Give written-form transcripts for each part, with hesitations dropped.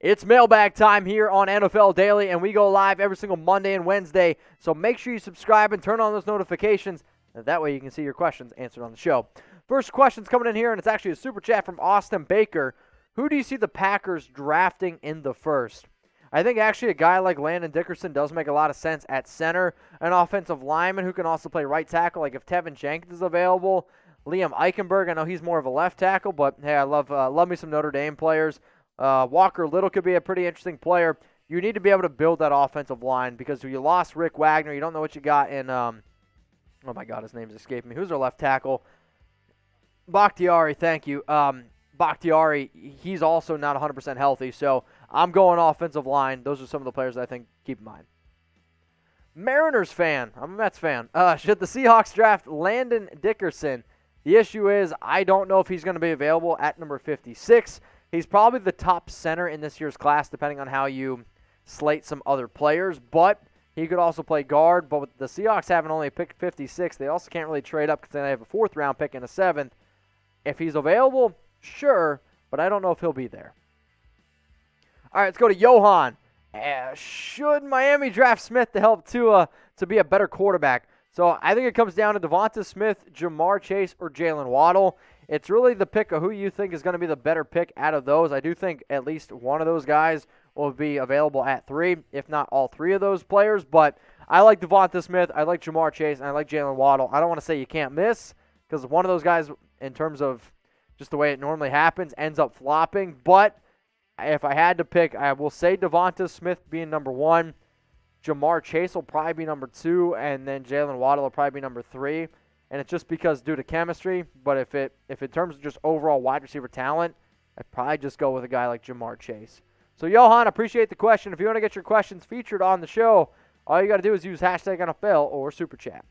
It's mailbag time here on NFL Daily, and we go live every single Monday and Wednesday. So make sure you subscribe and turn on those notifications. That way you can see your questions answered on the show. First question's coming in here, and it's actually a super chat from Austin Baker. Who do you see the Packers drafting in the first? I think actually a guy like Landon Dickerson does make a lot of sense at center. An offensive lineman who can also play right tackle, like if Tevin Jenkins is available. Liam Eichenberg, I know he's more of a left tackle, but hey, I love me some Notre Dame players. Walker Little could be a pretty interesting player. You need to be able to build that offensive line because you lost Rick Wagner. You don't know what you got in, oh my God, his name's escaping me. Who's their left tackle? Bakhtiari, thank you. Bakhtiari, he's also not 100% healthy, so I'm going offensive line. Those are some of the players that I think keep in mind. Mariners fan. I'm a Mets fan. Should the Seahawks draft Landon Dickerson? The issue is I don't know if he's going to be available at number 56. He's probably the top center in this year's class, depending on how you slate some other players, but he could also play guard. But with the Seahawks having only picked 56, they also can't really trade up because they have a 4th-round pick and a 7th. If he's available, sure, but I don't know if he'll be there. All right, let's go to Johan. Should Miami draft Smith to help Tua to be a better quarterback? So I think it comes down to DeVonta Smith, Jamar Chase, or Jalen Waddle. It's really the pick of who you think is going to be the better pick out of those. I do think at least one of those guys will be available at 3, if not all 3 of those players. But I like DeVonta Smith, I like Jamar Chase, and I like Jalen Waddle. I don't want to say you can't miss because one of those guys, in terms of just the way it normally happens, ends up flopping. But if I had to pick, I will say DeVonta Smith being number 1. Jamar Chase will probably be number 2, and then Jalen Waddle will probably be number 3. And it's just because due to chemistry. But if in terms of just overall wide receiver talent, I'd probably just go with a guy like Jamar Chase. So, Johan, appreciate the question. If you want to get your questions featured on the show, all you got to do is use hashtag NFL or Super Chat.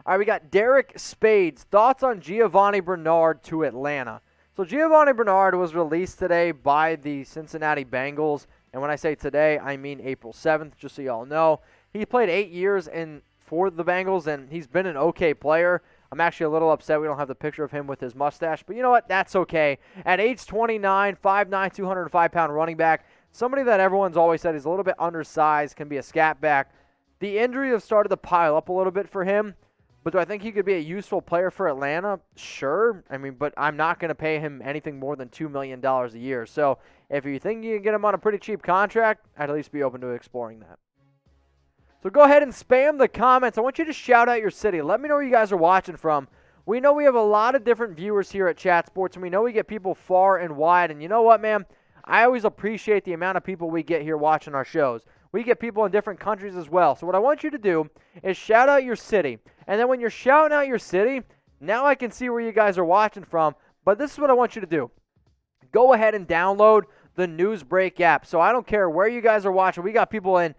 All right, we got Derek Spades. Thoughts on Giovanni Bernard to Atlanta? So Giovanni Bernard was released today by the Cincinnati Bengals. And when I say today, I mean April 7th, just so you all know. He played 8 years for the Bengals, and he's been an okay player. I'm actually a little upset we don't have the picture of him with his mustache. But you know what? That's okay. At age 29, 5'9", 205-pound running back, somebody that everyone's always said is a little bit undersized, can be a scat back. The injuries have started to pile up a little bit for him. But do I think he could be a useful player for Atlanta? Sure. But I'm not going to pay him anything more than $2 million a year. So if you think you can get him on a pretty cheap contract, I'd at least be open to exploring that. So go ahead and spam the comments. I want you to shout out your city. Let me know where you guys are watching from. We know we have a lot of different viewers here at Chat Sports, and we know we get people far and wide. And you know what, man? I always appreciate the amount of people we get here watching our shows. We get people in different countries as well. So what I want you to do is shout out your city. And then when you're shouting out your city, now I can see where you guys are watching from. But this is what I want you to do. Go ahead and download the Newsbreak app. So I don't care where you guys are watching. We got people in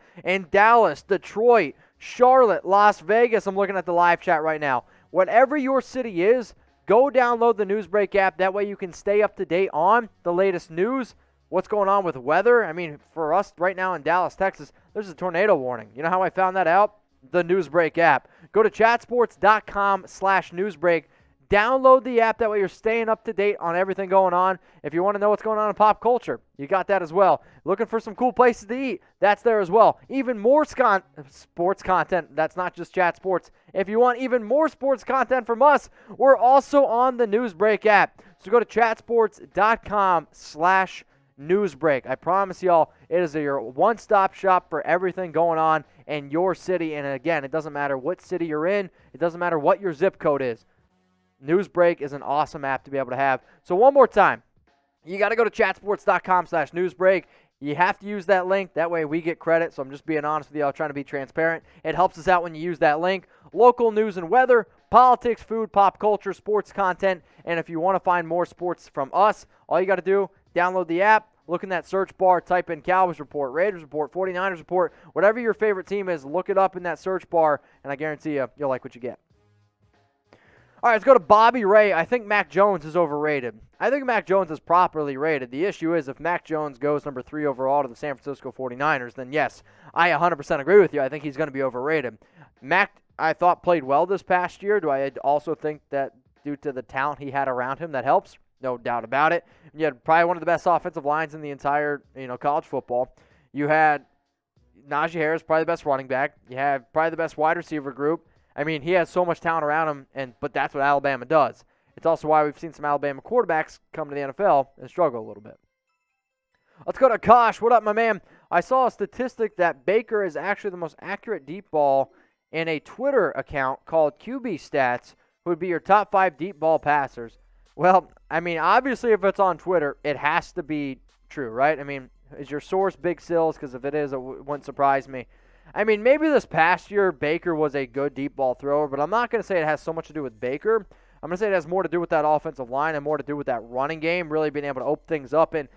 Dallas, Detroit, Charlotte, Las Vegas. I'm looking at the live chat right now. Whatever your city is, go download the Newsbreak app. That way you can stay up to date on the latest news. What's going on with weather? For us right now in Dallas, Texas, there's a tornado warning. You know how I found that out? The Newsbreak app. Go to chatsports.com/newsbreak. Download the app. That way you're staying up to date on everything going on. If you want to know what's going on in pop culture, you got that as well. Looking for some cool places to eat, that's there as well. Even more sports content. That's not just Chat Sports. If you want even more sports content from us, we're also on the Newsbreak app. So go to chatsports.com/Newsbreak. I promise y'all, it is your one-stop shop for everything going on in your city. And again, it doesn't matter what city you're in. It doesn't matter what your zip code is. Newsbreak is an awesome app to be able to have. So one more time, you got to go to chatsports.com/Newsbreak. You have to use that link. That way we get credit. So I'm just being honest with you. I'm trying to be transparent. It helps us out when you use that link. Local news and weather, politics, food, pop culture, sports content. And if you want to find more sports from us, all you got to do, download the app, look in that search bar, type in Cowboys Report, Raiders Report, 49ers Report, whatever your favorite team is, look it up in that search bar, and I guarantee you'll like what you get. All right, let's go to Bobby Ray. I think Mac Jones is overrated. I think Mac Jones is properly rated. The issue is if Mac Jones goes number 3 overall to the San Francisco 49ers, then yes, I 100% agree with you. I think he's going to be overrated. Mac, I thought, played well this past year. Do I also think that due to the talent he had around him that helps? no doubt about it. You had probably one of the best offensive lines in the entire, college football. You had Najee Harris, probably the best running back. You have probably the best wide receiver group. I mean, he has so much talent around him, but that's what Alabama does. It's also why we've seen some Alabama quarterbacks come to the NFL and struggle a little bit. Let's go to Kosh. What up, my man? I saw a statistic that Baker is actually the most accurate deep ball in a Twitter account called QB Stats, who would be your top 5 deep ball passers. Well, I mean, obviously if it's on Twitter, it has to be true, right? I mean, is your source Big Sills? Because if it is, it wouldn't surprise me. I mean, maybe this past year Baker was a good deep ball thrower, but I'm not going to say it has so much to do with Baker. I'm going to say it has more to do with that offensive line and more to do with that running game, really being able to open things up. And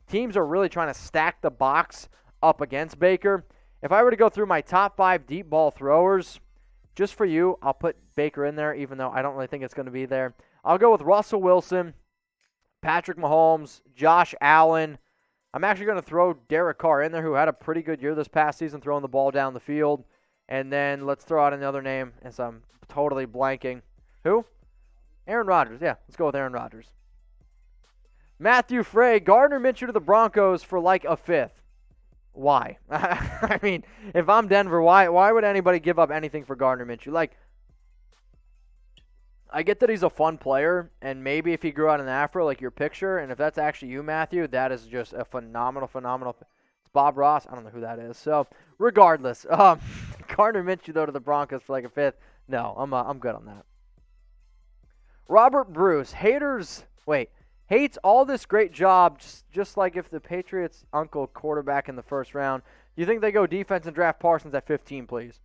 teams are really trying to stack the box up against Baker. If I were to go through my top 5 deep ball throwers, just for you, I'll put Baker in there, even though I don't really think it's going to be there. I'll go with Russell Wilson, Patrick Mahomes, Josh Allen. I'm actually going to throw Derek Carr in there, who had a pretty good year this past season throwing the ball down the field. And then let's throw out another name, as I'm totally blanking. Who? Aaron Rodgers. Yeah, let's go with Aaron Rodgers. Matthew Frey, Gardner Minshew to the Broncos for like a 5th. Why? I mean, if I'm Denver, why would anybody give up anything for Gardner Minshew? Like, I get that he's a fun player, and maybe if he grew out an afro like your picture, and if that's actually you, Matthew, that is just a phenomenal. It's Bob Ross. I don't know who that is. So, regardless, Gardner Minshew, though, to the Broncos for like a 5th. No, I'm good on that. Robert Bruce, hates all this great job, just like if the Patriots' uncle quarterback in the first round. Do you think they go defense and draft Parsons at 15, please?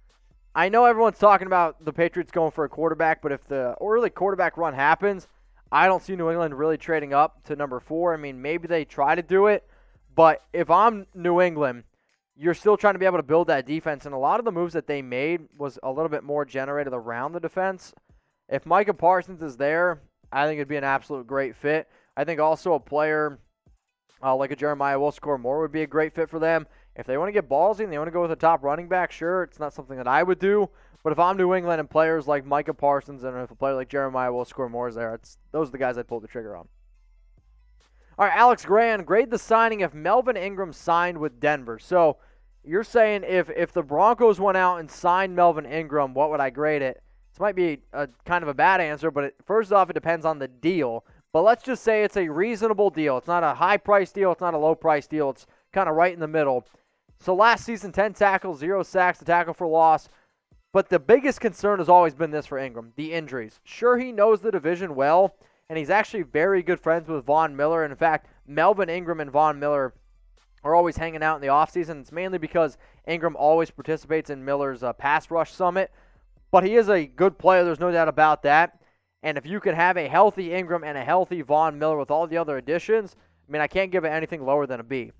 I know everyone's talking about the Patriots going for a quarterback, but if the early quarterback run happens, I don't see New England really trading up to number 4. I mean, maybe they try to do it, but if I'm New England, you're still trying to be able to build that defense, and a lot of the moves that they made was a little bit more generated around the defense. If Micah Parsons is there, I think it'd be an absolute great fit. I think also a player like a Jeremiah Will-Score-Moore would be a great fit for them. If they want to get ballsy and they want to go with a top running back, sure, it's not something that I would do. But if I'm New England and players like Micah Parsons and if a player like Jeremiah Will-Score-Moore is there, those are the guys I'd pull the trigger on. All right, Alex Grand, grade the signing if Melvin Ingram signed with Denver. So you're saying if the Broncos went out and signed Melvin Ingram, what would I grade it? This might be a kind of a bad answer, but first off, it depends on the deal. But let's just say it's a reasonable deal. It's not a high-price deal. It's not a low-price deal. It's kind of right in the middle. So last season, 10 tackles, 0 sacks, a tackle for loss. But the biggest concern has always been this for Ingram, the injuries. Sure, he knows the division well, and he's actually very good friends with Von Miller. And in fact, Melvin Ingram and Von Miller are always hanging out in the offseason. It's mainly because Ingram always participates in Miller's pass rush summit. But he is a good player. There's no doubt about that. And if you could have a healthy Ingram and a healthy Von Miller with all the other additions, I mean, I can't give it anything lower than a B.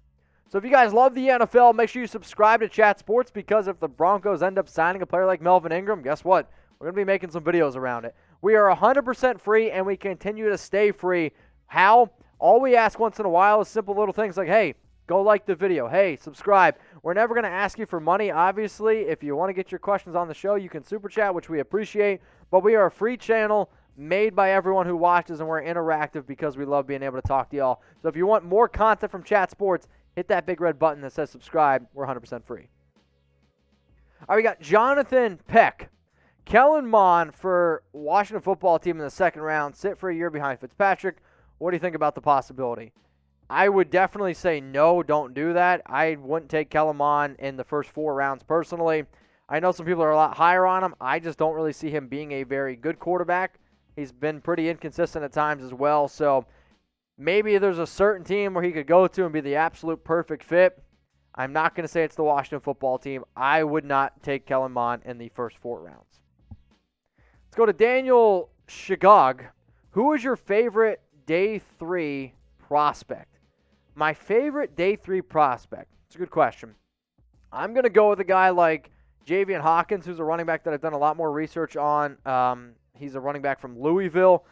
So if you guys love the NFL, make sure you subscribe to Chat Sports, because if the Broncos end up signing a player like Melvin Ingram, guess what? We're going to be making some videos around it. We are 100% free, and we continue to stay free. How? All we ask once in a while is simple little things like, hey, go like the video. Hey, subscribe. We're never going to ask you for money, obviously. If you want to get your questions on the show, you can super chat, which we appreciate. But we are a free channel made by everyone who watches, and we're interactive because we love being able to talk to y'all. So if you want more content from Chat Sports, hit that big red button that says subscribe. We're 100% free. All right, we got Jonathan Peck. Kellen Mond for Washington football team in the second round. Sit for a year behind Fitzpatrick. What do you think about the possibility? I would definitely say no, don't do that. I wouldn't take Kellen Mond in the first 4 rounds personally. I know some people are a lot higher on him. I just don't really see him being a very good quarterback. He's been pretty inconsistent at times as well. So maybe there's a certain team where he could go to and be the absolute perfect fit. I'm not going to say it's the Washington football team. I would not take Kellen Mond in the first 4 rounds. Let's go to Daniel Shigog. Who is your favorite day 3 prospect? My favorite day 3 prospect. It's a good question. I'm going to go with a guy like Javian Hawkins, who's a running back that I've done a lot more research on. He's a running back from Louisville.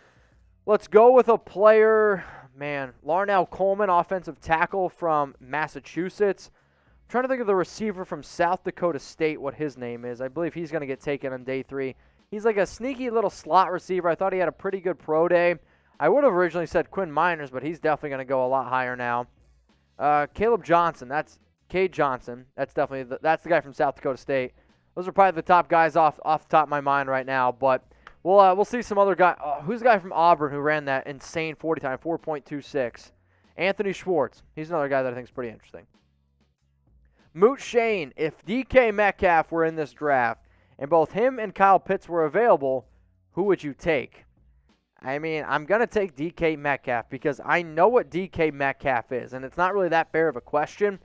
Let's go with a player, Larnell Coleman, offensive tackle from Massachusetts. I'm trying to think of the receiver from South Dakota State, what his name is. I believe he's going to get taken on day 3. He's like a sneaky little slot receiver. I thought he had a pretty good pro day. I would have originally said Quinn Miners, but he's definitely going to go a lot higher now. Caleb Johnson, that's Cade Johnson. That's definitely that's the guy from South Dakota State. Those are probably the top guys off the top of my mind right now. But we'll see some other guy. Who's the guy from Auburn who ran that insane 40 time, 4.26? Anthony Schwartz. He's another guy that I think is pretty interesting. Moot Shane, if DK Metcalf were in this draft and both him and Kyle Pitts were available, who would you take? I mean, I'm going to take DK Metcalf because I know what DK Metcalf is, and it's not really that fair of a question.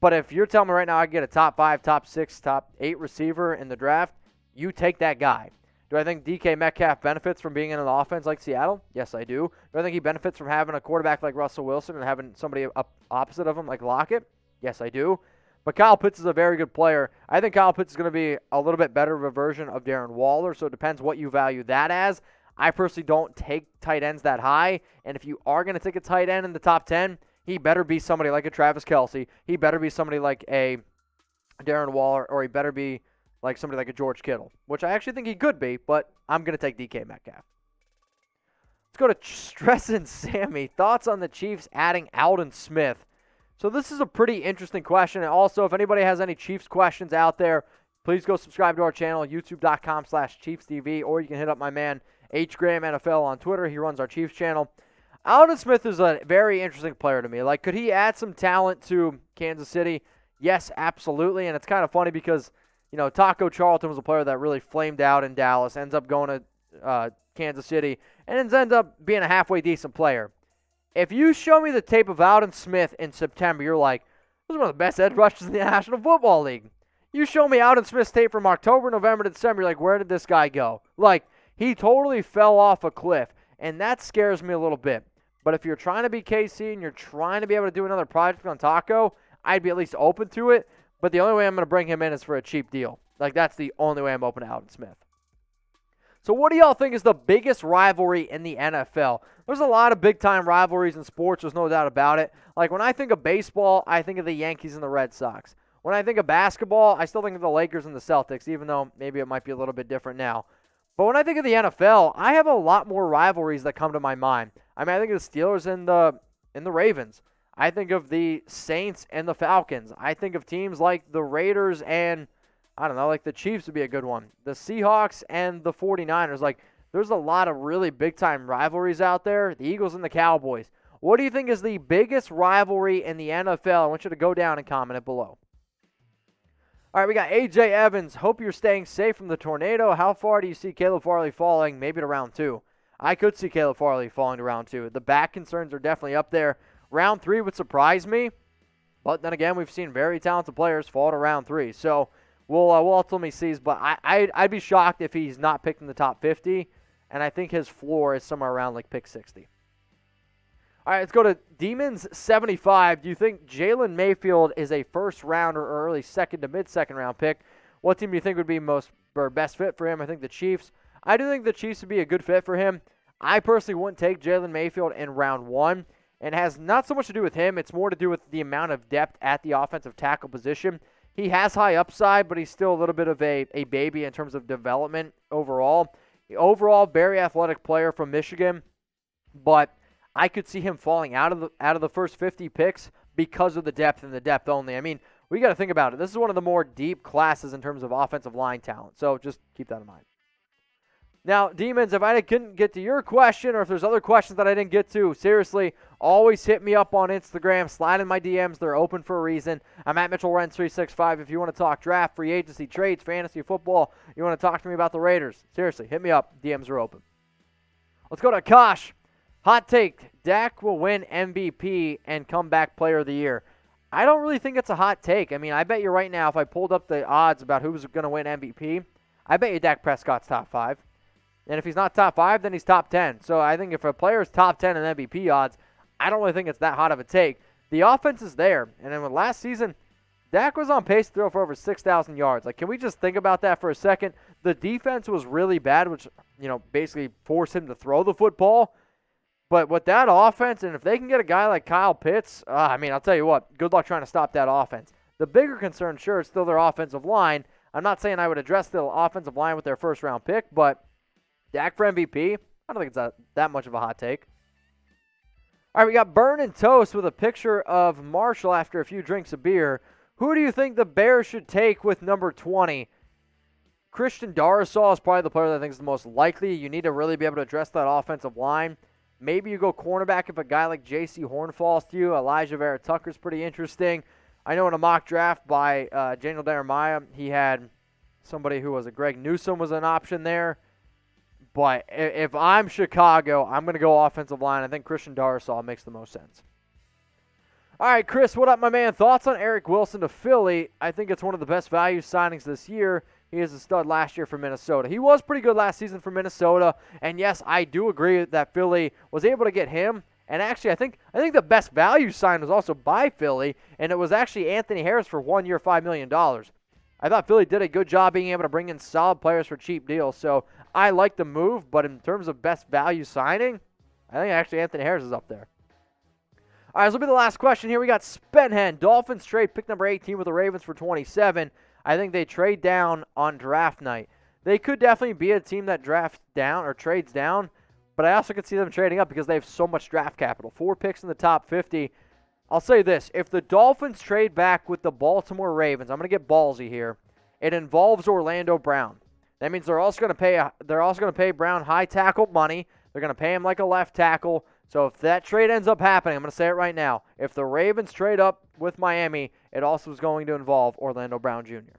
But if you're telling me right now I get a top 5, top 6, top 8 receiver in the draft, you take that guy. Do I think DK Metcalf benefits from being in an offense like Seattle? Yes, I do. Do I think he benefits from having a quarterback like Russell Wilson and having somebody up opposite of him like Lockett? Yes, I do. But Kyle Pitts is a very good player. I think Kyle Pitts is going to be a little bit better of a version of Darren Waller, so it depends what you value that as. I personally don't take tight ends that high, and if you are going to take a tight end in the top 10, he better be somebody like a Travis Kelce. He better be somebody like a Darren Waller, or he better be like somebody like a George Kittle, which I actually think he could be, but I'm going to take DK Metcalf. Let's go to Stress and Sammy. Thoughts on the Chiefs adding Aldon Smith? So this is a pretty interesting question. And also, if anybody has any Chiefs questions out there, please go subscribe to our channel, youtube.com/ChiefsTV, or you can hit up my man, H. Graham NFL on Twitter. He runs our Chiefs channel. Aldon Smith is a very interesting player to me. Like, could he add some talent to Kansas City? Yes, absolutely. And it's kind of funny because, you know, Taco Charlton was a player that really flamed out in Dallas, ends up going to Kansas City, and ends up being a halfway decent player. If you show me the tape of Aldon Smith in September, you're like, this is one of the best edge rushers in the National Football League. You show me Aldon Smith's tape from October, November, December, you're like, where did this guy go? Like, he totally fell off a cliff, and that scares me a little bit. But if you're trying to be KC and you're trying to be able to do another project on Taco, I'd be at least open to it. But the only way I'm going to bring him in is for a cheap deal. Like, that's the only way I'm open to Aldon Smith. So what do y'all think is the biggest rivalry in the NFL? There's a lot of big-time rivalries in sports. There's no doubt about it. Like, when I think of baseball, I think of the Yankees and the Red Sox. When I think of basketball, I still think of the Lakers and the Celtics, even though maybe it might be a little bit different now. But when I think of the NFL, I have a lot more rivalries that come to my mind. I mean, I think of the Steelers and the Ravens. I think of the Saints and the Falcons. I think of teams like the Raiders and, I don't know, like the Chiefs would be a good one. The Seahawks and the 49ers. Like, there's a lot of really big-time rivalries out there. The Eagles and the Cowboys. What do you think is the biggest rivalry in the NFL? I want you to go down and comment it below. All right, we got A.J. Evans. Hope you're staying safe from the tornado. How far do you see Caleb Farley falling? Maybe to round 2. I could see Caleb Farley falling to round 2. The back concerns are definitely up there. Round 3 would surprise me. But then again, we've seen very talented players fall to round 3. So we'll ultimately see. But I'd be shocked if he's not picked in the top 50. And I think his floor is somewhere around like pick 60. All right, let's go to Demons75. Do you think Jalen Mayfield is a first-round or early second to mid-second round pick? What team do you think would be best fit for him? I think the Chiefs. I do think the Chiefs would be a good fit for him. I personally wouldn't take Jalen Mayfield in round 1. And it has not so much to do with him. It's more to do with the amount of depth at the offensive tackle position. He has high upside, but he's still a little bit of a baby in terms of development overall. Overall, very athletic player from Michigan, but I could see him falling out of the first 50 picks because of the depth and the depth only. I mean, we got to think about it. This is one of the more deep classes in terms of offensive line talent, so just keep that in mind. Now, Demons, if I couldn't get to your question or if there's other questions that I didn't get to, seriously, always hit me up on Instagram. Slide in my DMs. They're open for a reason. I'm at Mitchell Renz 365. If you want to talk draft, free agency, trades, fantasy football, you want to talk to me about the Raiders, seriously, hit me up. DMs are open. Let's go to Kosh. Hot take, Dak will win MVP and Comeback Player of the Year. I don't really think it's a hot take. I mean, I bet you right now if I pulled up the odds about who's going to win MVP, I bet you Dak Prescott's top 5. And if he's not top 5, then he's top 10. So I think if a player is top 10 in MVP odds, I don't really think it's that hot of a take. The offense is there. And then with last season, Dak was on pace to throw for over 6,000 yards. Like, can we just think about that for a second? The defense was really bad, which, basically forced him to throw the football. But with that offense, and if they can get a guy like Kyle Pitts, I'll tell you what, good luck trying to stop that offense. The bigger concern, sure, is still their offensive line. I'm not saying I would address the offensive line with their first-round pick, but Dak for MVP, I don't think it's that much of a hot take. All right, we got Burn and Toast with a picture of Marshall after a few drinks of beer. Who do you think the Bears should take with number 20? Christian Darrisaw is probably the player that I think is the most likely. You need to really be able to address that offensive line. Maybe you go cornerback if a guy like J.C. Horn falls to you. Elijah Vera Tucker's pretty interesting. I know in a mock draft by Daniel Jeremiah, he had somebody who was a Greg Newsome was an option there. But if I'm Chicago, I'm going to go offensive line. I think Christian Darrisaw makes the most sense. All right, Chris, what up, my man? Thoughts on Eric Wilson to Philly? I think it's one of the best value signings this year. He is a stud last year for Minnesota. He was pretty good last season for Minnesota. And, yes, I do agree that Philly was able to get him. And, actually, I think the best value sign was also by Philly, and it was actually Anthony Harris for 1 year, $5 million. I thought Philly did a good job being able to bring in solid players for cheap deals. So I like the move, but in terms of best value signing, I think actually Anthony Harris is up there. All right, this will be the last question here. We got Spenhen. Dolphins trade pick number 18 with the Ravens for 27. I think they trade down on draft night. They could definitely be a team that drafts down or trades down, but I also could see them trading up because they have so much draft capital. 4 picks in the top 50. I'll say this, if the Dolphins trade back with the Baltimore Ravens, I'm going to get ballsy here, it involves Orlando Brown. That means they're also going to pay Brown high tackle money. They're going to pay him like a left tackle. So if that trade ends up happening, I'm going to say it right now, if the Ravens trade up with Miami, it also is going to involve Orlando Brown Jr.